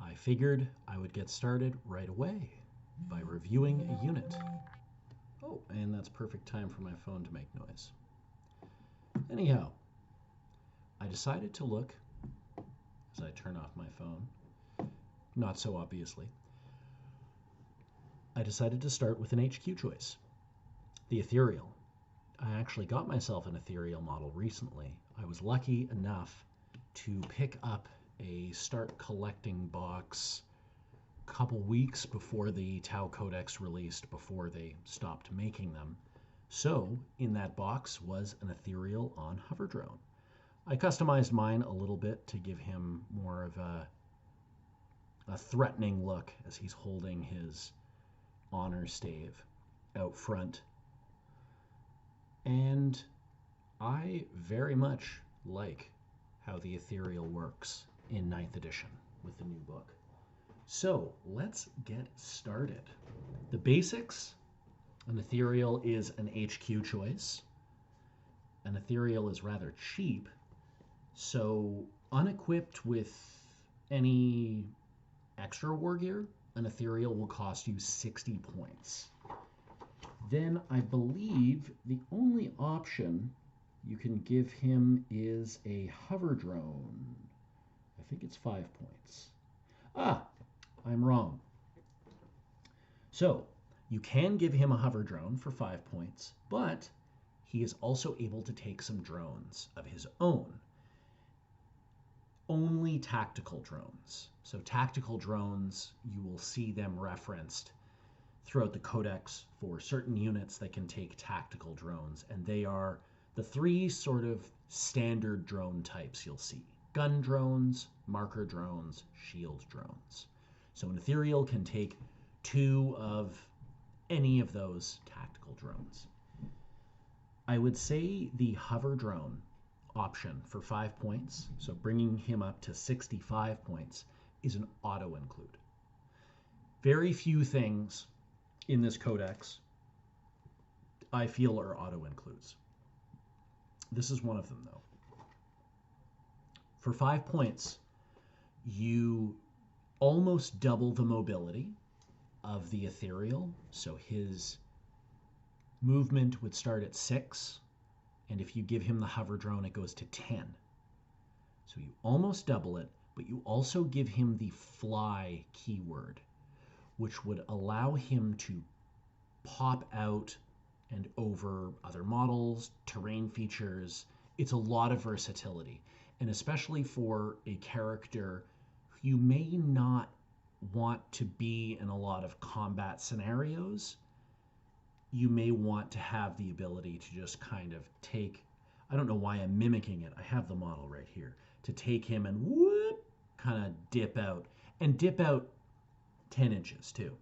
I figured I would get started right away by reviewing a unit. Oh, and that's perfect time for my phone to make noise. Anyhow, I decided to look, as I turn off my phone, not so obviously, I decided to start with an HQ choice, the Ethereal. I actually got myself an Ethereal model recently. I was lucky enough to pick up a start collecting box a couple weeks before the Tau Codex released, before they stopped making them. So in that box was an Ethereal on Hover Drone. I customized mine a little bit to give him more of a threatening look as he's holding his honor stave out front. And I very much like how the Ethereal works in 9th edition with the new book. So let's get started. The basics, an Ethereal is an HQ choice. An Ethereal is rather cheap, so unequipped with any extra war gear, an Ethereal will cost you 60 points. Then I believe the only option you can give him is a hover drone. I think it's 5 points. Ah, I'm wrong. So you can give him a hover drone for 5 points, but he is also able to take some drones of his own. Only tactical drones. So tactical drones, you will see them referenced throughout the codex for certain units that can take tactical drones, and they are the 3 sort of standard drone types you'll see: gun drones, marker drones, shield drones. So an Ethereal can take 2 of any of those tactical drones. I would say the hover drone option for 5 points, so bringing him up to 65 points, is an auto include. Very few things in this codex I feel are auto includes. This is one of them, though. For 5 points, you almost double the mobility of the Ethereal. So his movement would start at 6, and if you give him the hover drone, it goes to 10. So you almost double it, but you also give him the fly keyword, which would allow him to pop out and over other models, terrain features. It's a lot of versatility, and especially for a character who you may not want to be in a lot of combat scenarios, you may want to have the ability to just kind of take, I don't know why I'm mimicking it, I have the model right here, to take him and whoop, kind of dip out, and dip out 10 inches too.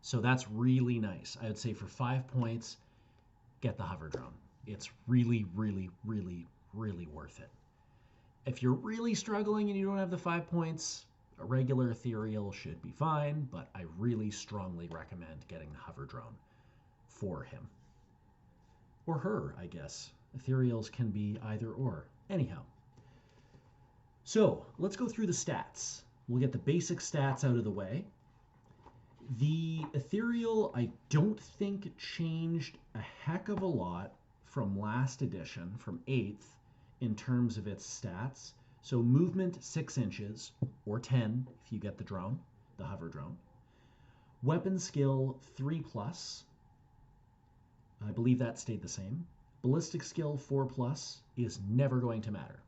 So that's really nice. I would say for 5 points, get the hover drone. It's really, really, really, really worth it. If you're really struggling and you don't have the 5 points, a regular Ethereal should be fine, but I really strongly recommend getting the hover drone for him. Or her, I guess. Ethereals can be either or. Anyhow. So let's go through the stats. We'll get the basic stats out of the way. The Ethereal, I don't think changed a heck of a lot from last edition, from 8th, in terms of its stats. So movement 6 inches, or 10 if you get the drone, the hover drone. Weapon skill 3+. I believe that stayed the same. Ballistic skill 4+ is never going to matter.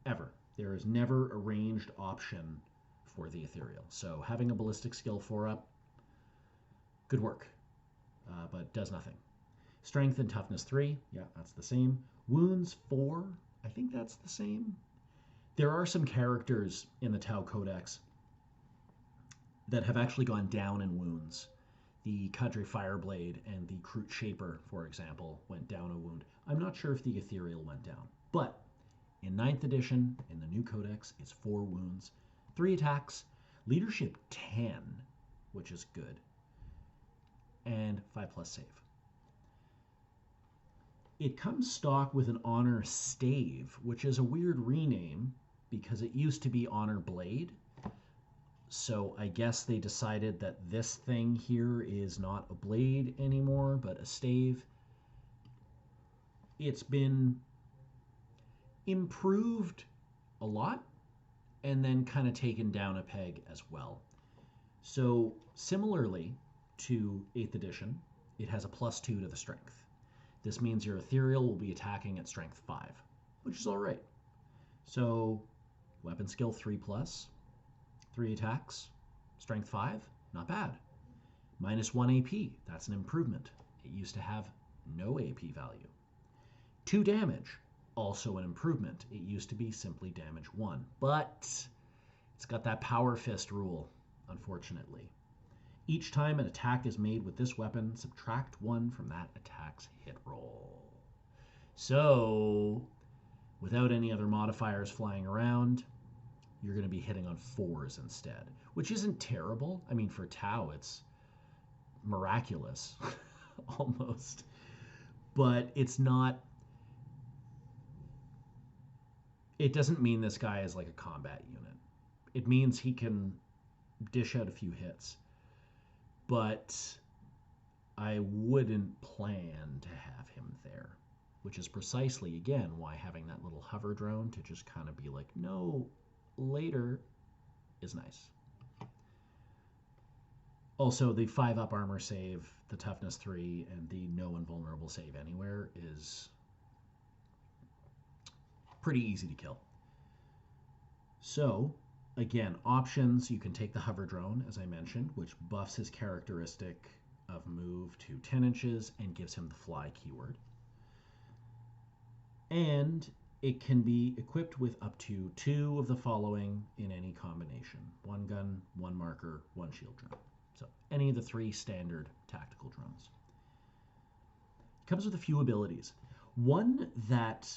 Ever. There is never a ranged option for the Ethereal. So having a ballistic skill 4 up, good work, but does nothing. Strength and toughness 3, yeah, that's the same. Wounds 4, I think that's the same. There are some characters in the Tau Codex that have actually gone down in wounds. The Cadre Fireblade and the Kroot Shaper, for example, went down a wound. I'm not sure if the Ethereal went down, but in 9th edition, in the new Codex, it's 4 wounds, 3 attacks, leadership 10, which is good, and 5+ save. It comes stock with an Honor Stave, which is a weird rename because it used to be Honor Blade. So I guess they decided that this thing here is not a blade anymore, but a stave. It's been improved a lot and then kind of taken down a peg as well. So similarly to 8th edition, it has a +2 to the strength. This means your Ethereal will be attacking at strength 5, which is all right. So weapon skill 3+, 3 attacks, strength 5, not bad. -1 AP, that's an improvement. It used to have no AP value. 2 damage, also an improvement. It used to be simply damage 1, but it's got that power fist rule, unfortunately. Each time an attack is made with this weapon, subtract 1 from that attack's hit roll. So, without any other modifiers flying around, you're going to be hitting on 4s instead, which isn't terrible. I mean, for Tau, it's miraculous, almost. But it's not... It doesn't mean this guy is like a combat unit. It means he can dish out a few hits. But I wouldn't plan to have him there, which is precisely, again, why having that little hover drone to just kind of be like, no, later, is nice. Also, the 5-up armor save, the toughness 3, and the no invulnerable save anywhere is pretty easy to kill. So, again, options, you can take the hover drone, as I mentioned, which buffs his characteristic of move to 10 inches and gives him the fly keyword. And it can be equipped with up to 2 of the following in any combination. 1 gun, 1 marker, 1 shield drone. So any of the 3 standard tactical drones. It comes with a few abilities. One that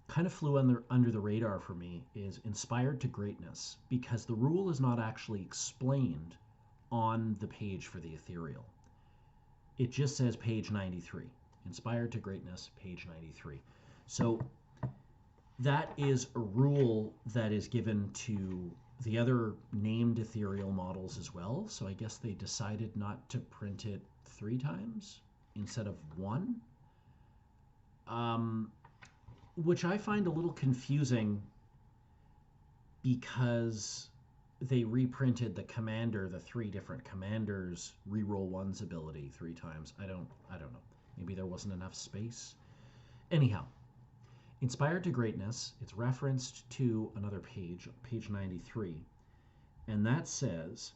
kind of flew under the radar for me is Inspired to Greatness, because the rule is not actually explained on the page for the Ethereal. It just says page 93. Inspired to Greatness, page 93. So that is a rule that is given to the other named Ethereal models as well. So I guess they decided not to print it 3 times instead of 1. Which I find a little confusing because they reprinted the commander, the 3 different commanders, reroll 1's ability 3 times. I don't know. Maybe there wasn't enough space. Anyhow, Inspired to Greatness, it's referenced to another page, page 93, and that says,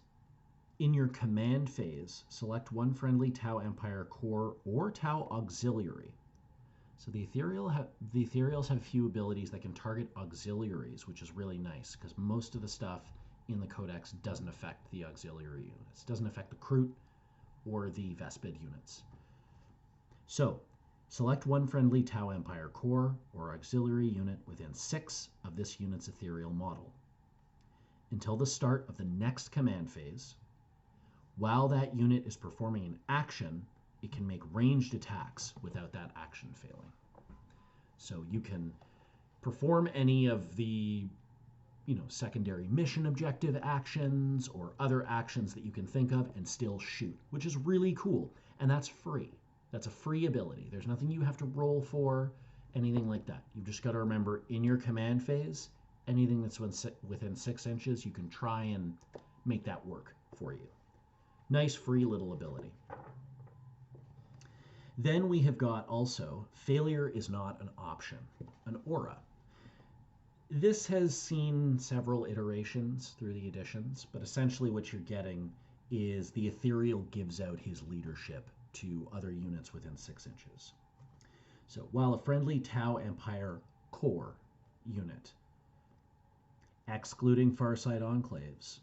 in your command phase, select 1 friendly Tau Empire core or Tau auxiliary. So the Ethereals have a few abilities that can target auxiliaries, which is really nice, because most of the stuff in the Codex doesn't affect the auxiliary units. It doesn't affect the Kroot or the Vespid units. So, select 1 friendly Tau Empire core or auxiliary unit within 6 of this unit's Ethereal model. Until the start of the next command phase, while that unit is performing an action, it can make ranged attacks without that action failing. So you can perform any of the, secondary mission objective actions or other actions that you can think of and still shoot, which is really cool. And that's free. That's a free ability. There's nothing you have to roll for, anything like that. You've just got to remember, in your command phase, anything that's within 6 inches, you can try and make that work for you. Nice free little ability. Then we have got also, failure is not an option, an aura. This has seen several iterations through the editions, but essentially what you're getting is the Ethereal gives out his leadership to other units within 6 inches. So while a friendly Tau Empire core unit, excluding Farside Enclaves,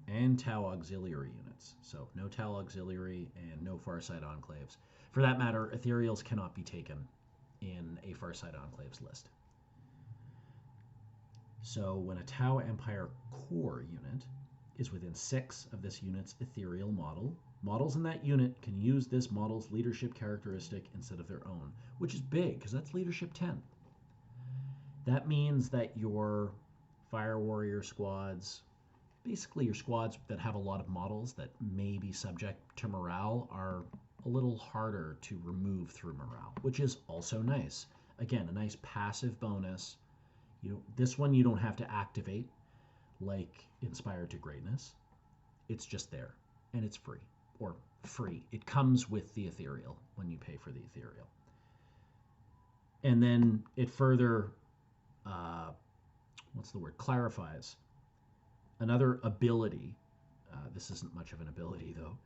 and Tau Auxiliary units, so no Tau Auxiliary and no Farside Enclaves. For that matter, Ethereals cannot be taken in a Farside Enclaves list. So when a Tau Empire core unit is within 6 of this unit's Ethereal model, models in that unit can use this model's leadership characteristic instead of their own, which is big because that's leadership 10. That means that your Fire Warrior squads, basically your squads that have a lot of models that may be subject to morale are a little harder to remove through morale, which is also nice. Again, a nice passive bonus. This one you don't have to activate like Inspired to Greatness. It's just there, and it's free, or free. It comes with the Ethereal when you pay for the Ethereal. And then it further, clarifies another ability. This isn't much of an ability, though.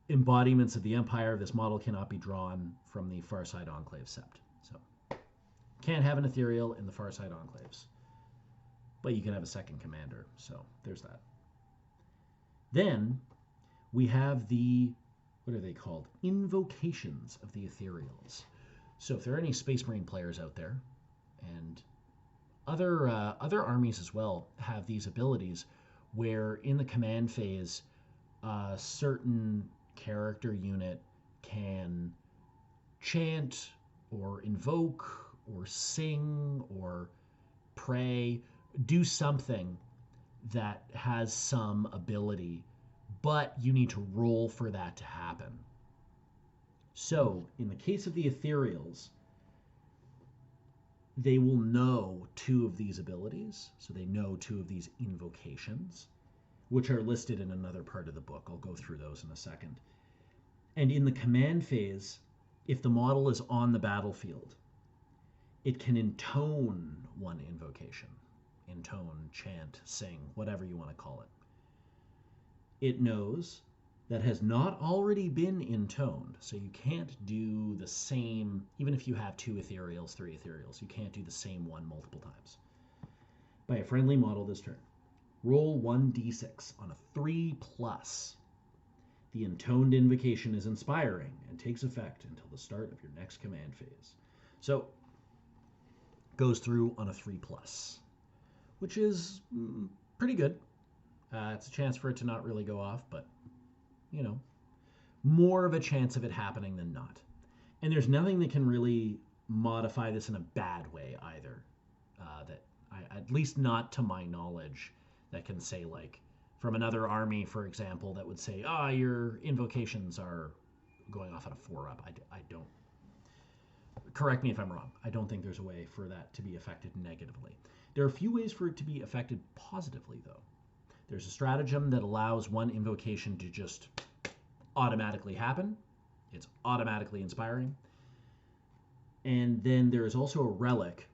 Embodiments of the Empire. This model cannot be drawn from the Farside Enclave sept. So, can't have an Ethereal in the Farside Enclaves. But you can have a second commander, so there's that. Then we have the, what are they called? Invocations of the Ethereals. So if there are any Space Marine players out there, and other armies as well have these abilities where in the command phase, a certain character unit can chant or invoke or sing or pray, do something that has some ability, but you need to roll for that to happen. So, in the case of the Ethereals, they will know 2 of these abilities. So they know 2 of these invocations, which are listed in another part of the book. I'll go through those in a second. And in the command phase, if the model is on the battlefield, it can intone 1 invocation. Intone, chant, sing, whatever you want to call it. It knows that has not already been intoned, so you can't do the same, even if you have 2 Ethereals, 3 Ethereals, you can't do the same one multiple times. By a friendly model this turn, roll 1d6 on a 3+. The intoned invocation is inspiring and takes effect until the start of your next command phase. So, goes through on a 3+, which is pretty good. It's a chance for it to not really go off, but, more of a chance of it happening than not. And there's nothing that can really modify this in a bad way either. At least not to my knowledge, that can say, like, from another army, for example, that would say, your invocations are going off at a 4-up. I don't. Correct me if I'm wrong. I don't think there's a way for that to be affected negatively. There are a few ways for it to be affected positively, though. There's a stratagem that allows 1 invocation to just automatically happen. It's automatically inspiring. And then there is also a relic,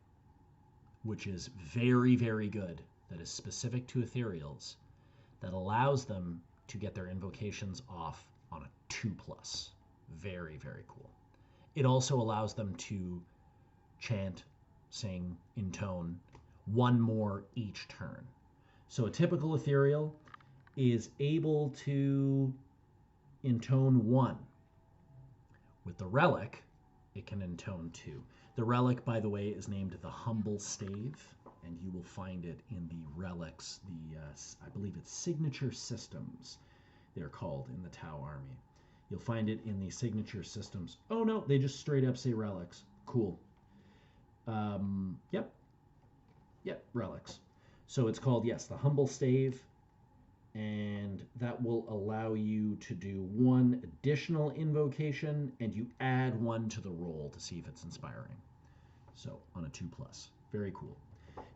which is very, very good, that is specific to Ethereals, that allows them to get their invocations off on a 2+. Very, very cool. It also allows them to chant, sing, intone 1 more each turn. So a typical Ethereal is able to intone 1. With the relic, it can intone 2. The relic, by the way, is named the Humble Stave, and you will find it in the relics, I believe it's signature systems, they're called in the Tau army. You'll find it in the signature systems. Oh no, they just straight up say relics. Cool. Yep, relics. So it's called, yes, the Humble Stave, and that will allow you to do 1 additional invocation, and you add 1 to the roll to see if it's inspiring. So on a 2+. Very cool.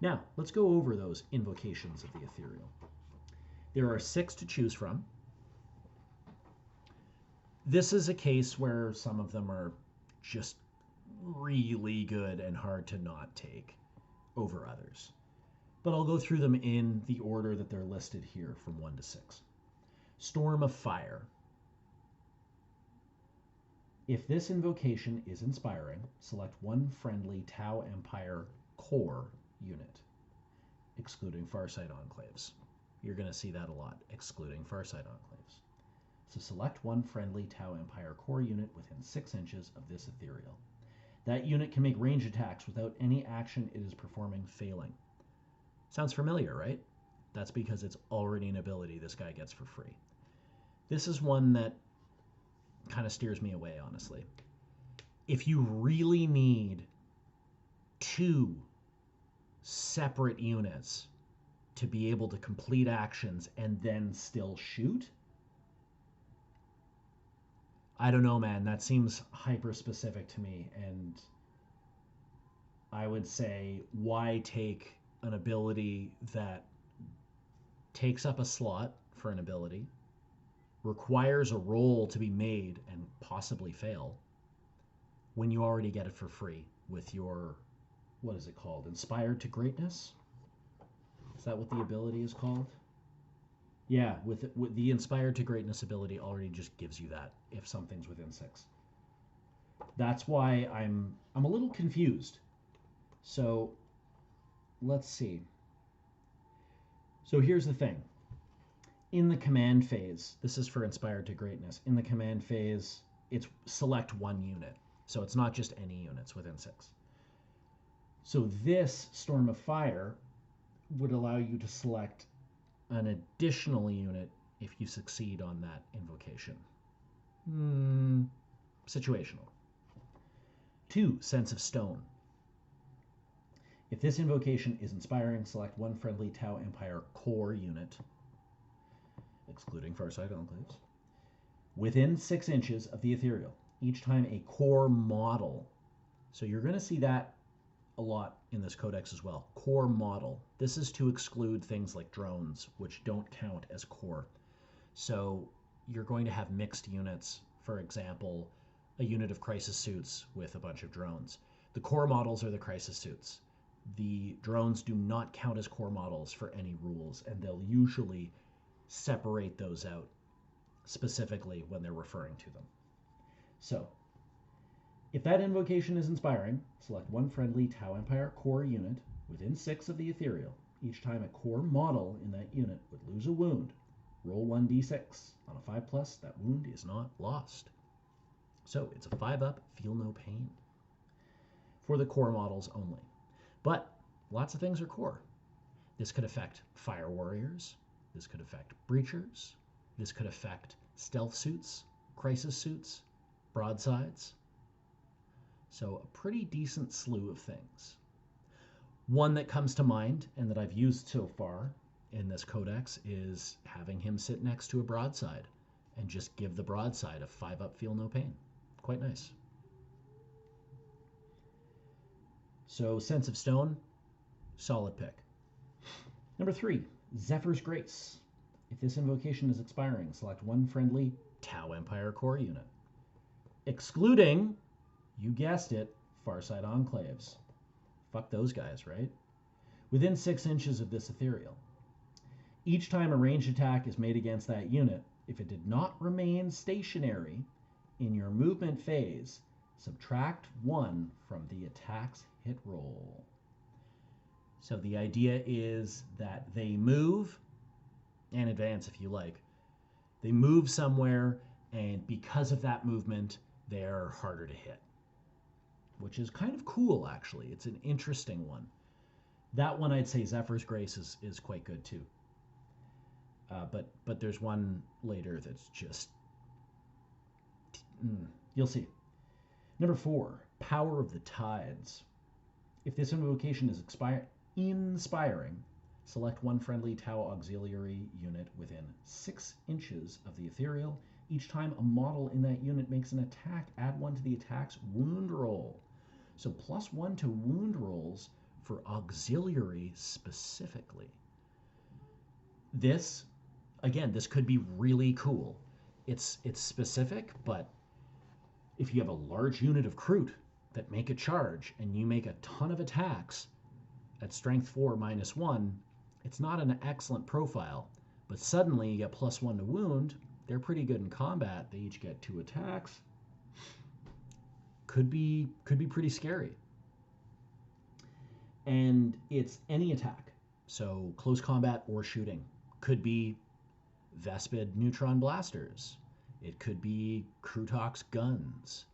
Now, let's go over those invocations of the Ethereal. There are 6 to choose from. This is a case where some of them are just really good and hard to not take over others. But I'll go through them in the order that they're listed here from 1 to 6. Storm of Fire. If this invocation is inspiring, select 1 friendly Tau Empire core unit, excluding Farside Enclaves. You're going to see that a lot, excluding Farside Enclaves. So select 1 friendly Tau Empire core unit within 6 inches of this Ethereal. That unit can make range attacks without any action it is performing failing. Sounds familiar, right? That's because it's already an ability this guy gets for free. This is one that kind of steers me away, honestly. If you really need 2 separate units to be able to complete actions and then still shoot? I don't know, man. That seems hyper specific to me. And I would say, why take an ability that takes up a slot for an ability, requires a roll to be made and possibly fail, when you already get it for free with your, what is it called? Inspired to Greatness? Is that what the ability is called? Yeah, with the Inspired to Greatness ability already just gives you that if something's within 6. That's why I'm a little confused. So let's see. So here's the thing. In the command phase, this is for Inspired to Greatness. In the command phase, it's select one unit. So it's not just any units within 6. So this Storm of Fire would allow you to select an additional unit if you succeed on that invocation. Situational. 2, Sense of Stone. If this invocation is inspiring, select one friendly Tau Empire core unit, excluding Farsight Enclaves, within 6 inches of the Ethereal, each time a core model. So you're going to see that a lot in this codex as well. Core model. This is to exclude things like drones, which don't count as core. So you're going to have mixed units. For example, a unit of crisis suits with a bunch of drones. The core models are the crisis suits. The drones do not count as core models for any rules, and they'll usually separate those out specifically when they're referring to them. So, if that invocation is inspiring, select one friendly Tau Empire core unit within 6 of the Ethereal. Each time a core model in that unit would lose a wound, roll 1d6. On a 5+, that wound is not lost. So it's a 5-up, feel no pain. For the core models only. But lots of things are core. This could affect fire warriors. This could affect breachers. This could affect stealth suits, crisis suits, broadsides. So a pretty decent slew of things. One that comes to mind and that I've used so far in this codex is having him sit next to a broadside and just give the broadside a 5-up, feel no pain. Quite nice. So Sense of Stone, solid pick. Number 3, Zephyr's Grace. If this invocation is expiring, select one friendly Tau Empire core unit, excluding, you guessed it, Farsight Enclaves. Fuck those guys, right? Within 6 inches of this Ethereal. Each time a ranged attack is made against that unit, if it did not remain stationary in your movement phase, subtract 1 from the attack's hit roll. So the idea is that they move, and advance if you like. They move somewhere, and because of that movement, they're harder to hit. Which is kind of cool, actually. It's an interesting one. That one, I'd say Zephyr's Grace is quite good, too. But there's one later that's just... you'll see. Number 4, Power of the Tides. If this invocation is inspiring, select one friendly Tau auxiliary unit within 6 inches of the Ethereal. Each time a model in that unit makes an attack, add 1 to the attack's wound roll. So +1 to wound rolls for auxiliary specifically. This, again, this could be really cool. It's specific, but if you have a large unit of Kroot that make a charge and you make a ton of attacks at strength 4 -1, it's not an excellent profile, but suddenly you get +1 to wound. They're pretty good in combat. They each get 2 attacks. Could be pretty scary. And it's any attack. So close combat or shooting. Could be Vespid neutron blasters. It could be Krootox guns.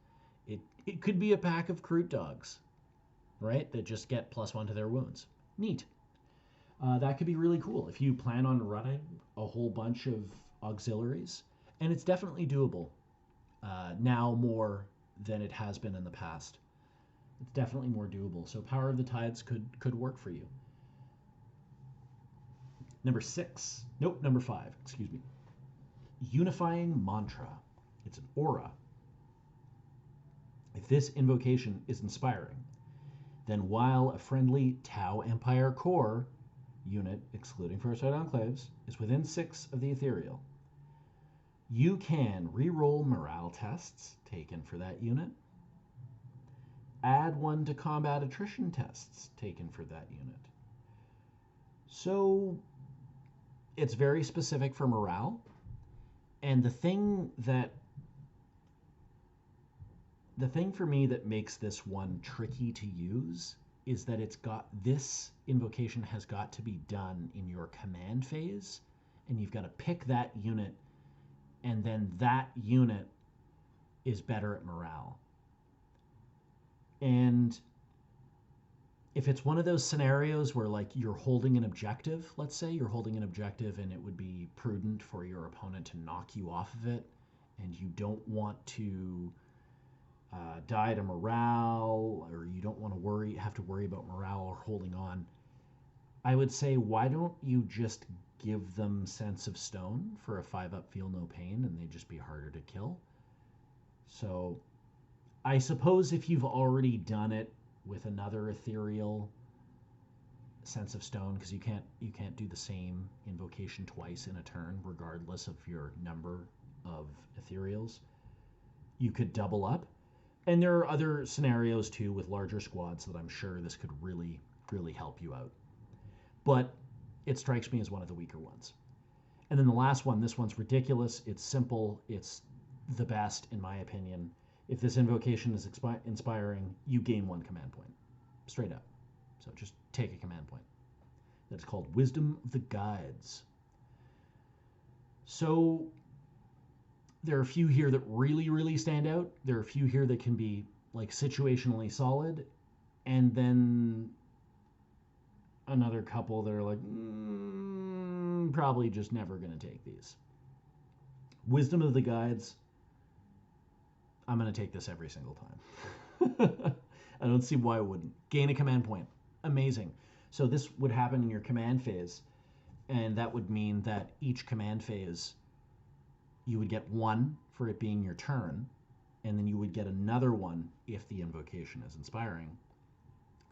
It could be a pack of Kroot dogs, right? That just get +1 to their wounds. Neat. That could be really cool if you plan on running a whole bunch of auxiliaries. And it's definitely doable now more than it has been in the past. It's definitely more doable. So Power of the Tides could work for you. Number 5, excuse me. Unifying Mantra. It's an aura. If this invocation is inspiring, then while a friendly Tau Empire core unit, excluding First-Rate Enclaves, is within 6 of the Ethereal, you can re-roll morale tests taken for that unit, add 1 to combat attrition tests taken for that unit. So it's very specific for morale. And the thing for me that makes this one tricky to use is that this invocation has got to be done in your command phase, and you've got to pick that unit, and then that unit is better at morale. And if it's one of those scenarios where, like, you're holding an objective, let's say you're holding an objective and it would be prudent for your opponent to knock you off of it, and you don't want to die to morale, or you don't want to have to worry about morale or holding on, I would say, why don't you just give them Sense of Stone for a 5-up Feel No Pain, and they'd just be harder to kill. So I suppose if you've already done it with another ethereal, Sense of Stone, because you can't do the same invocation twice in a turn regardless of your number of ethereals, you could double up. And there are other scenarios too with larger squads that I'm sure this could really, really help you out. But it strikes me as one of the weaker ones. And then the last one, this one's ridiculous. It's simple. It's the best, in my opinion. If this invocation is inspiring, you gain 1 command point. Straight up. So just take a command point. That's called Wisdom of the Guides. So there are a few here that really, really stand out. There are a few here that can be, like, situationally solid. And then another couple that are like, probably just never going to take these. Wisdom of the Guides. I'm going to take this every single time. I don't see why I wouldn't. Gain a command point. Amazing. So this would happen in your command phase, and that would mean that each command phase, you would get 1 for it being your turn, and then you would get another 1 if the invocation is inspiring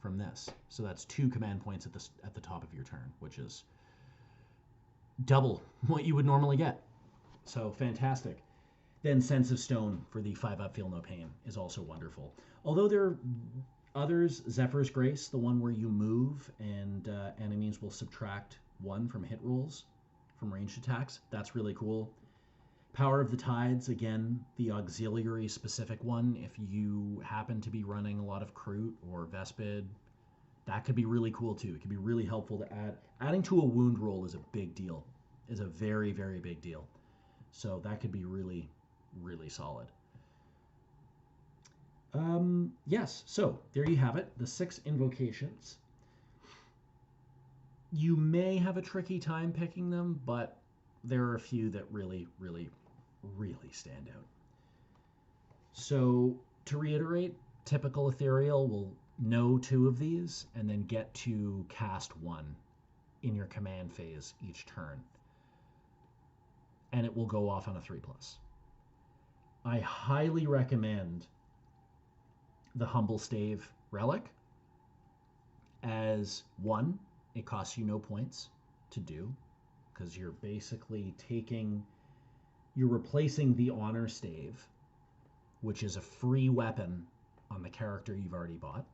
from this. So that's 2 command points at the top of your turn, which is double what you would normally get. So fantastic. Then Sense of Stone for the 5-up Feel No Pain is also wonderful. Although there are others, Zephyr's Grace, the one where you move and enemies will subtract 1 from hit rolls from ranged attacks. That's really cool. Power of the Tides, again, the auxiliary specific one. If you happen to be running a lot of Kroot or Vespid, that could be really cool too. It could be really helpful to add. Adding to a wound roll is a big deal, is a very, very big deal. So that could be really, really solid. Yes, so there you have it, the 6 invocations. You may have a tricky time picking them, but there are a few that really, really, really stand out. So to reiterate, typical Ethereal will know 2 of these and then get to cast 1 in your command phase each turn. And it will go off on a 3+. I highly recommend the Humble Stave Relic as 1. It costs you no points to do, because you're basically you're replacing the Honor Stave, which is a free weapon on the character you've already bought.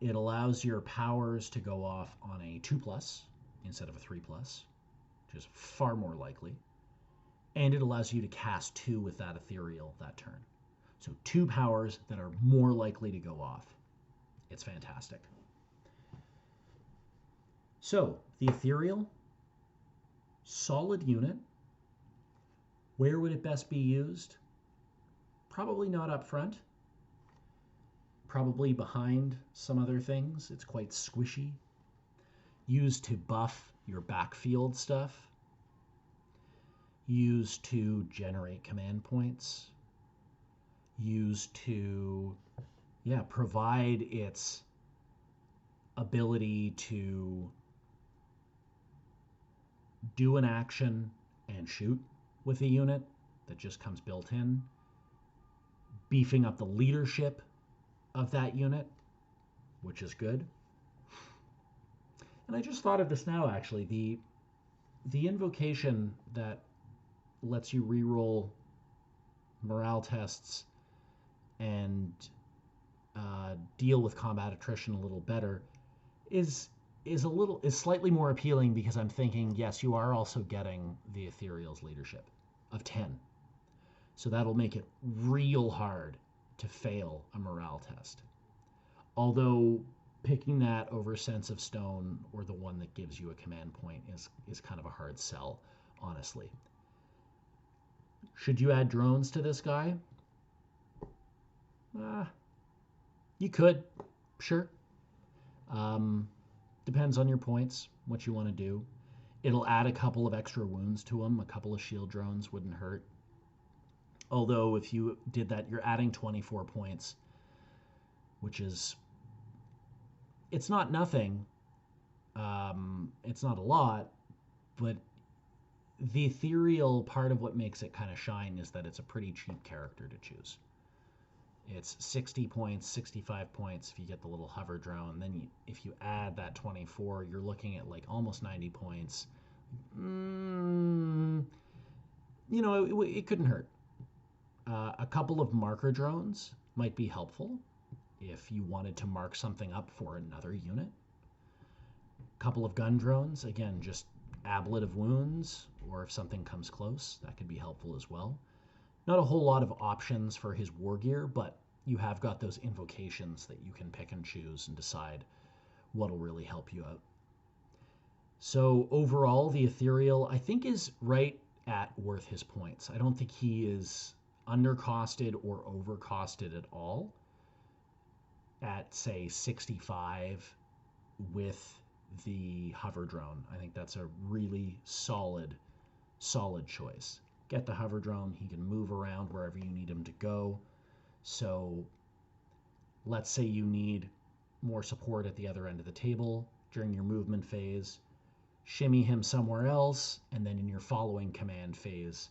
It allows your powers to go off on a 2+ instead of a 3+, which is far more likely. And it allows you to cast 2 with that Ethereal that turn. So 2 powers that are more likely to go off. It's fantastic. So the Ethereal, solid unit. Where would it best be used? Probably not up front. Probably behind some other things. It's quite squishy. Used to buff your backfield stuff. Used to generate command points. Used to, provide its ability to do an action and shoot with a unit that just comes built in, beefing up the leadership of that unit, which is good. And I just thought of this now, actually. The invocation that lets you reroll morale tests and deal with combat attrition a little better is slightly more appealing, because I'm thinking, yes, you are also getting the Ethereal's leadership of 10. So that'll make it real hard to fail a morale test. Although picking that over Sense of Stone or the one that gives you a command point is kind of a hard sell, honestly. Should you add drones to this guy? You could, sure. Depends on your points, what you want to do. It'll add a couple of extra wounds to him. A couple of shield drones wouldn't hurt. Although if you did that, you're adding 24 points, which is, it's not nothing. It's not a lot, but the Ethereal, part of what makes it kind of shine is that it's a pretty cheap character to choose. It's 60 points, 65 points if you get the little hover drone. Then if you add that 24, you're looking at like almost 90 points. It couldn't hurt. A couple of marker drones might be helpful if you wanted to mark something up for another unit. A couple of gun drones, again, just ablative wounds, or if something comes close, that could be helpful as well. Not a whole lot of options for his war gear, but you have got those invocations that you can pick and choose and decide what'll really help you out. So overall, the Ethereal, I think, is right at worth his points. I don't think he is undercosted or overcosted at all at, say, 65 with the hover drone. I think that's a really solid choice. Get the hover drone, he can move around wherever you need him to go. So let's say you need more support at the other end of the table during your movement phase, shimmy him somewhere else, and then in your following command phase,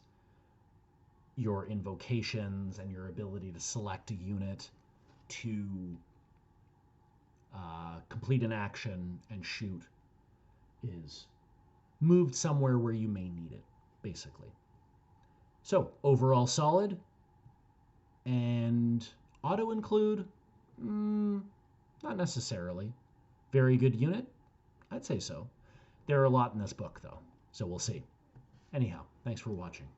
your invocations and your ability to select a unit to complete an action and shoot is moved somewhere where you may need it, basically. So overall solid, and auto include, not necessarily. Very good unit, I'd say so. There are a lot in this book though, so we'll see. Anyhow, thanks for watching.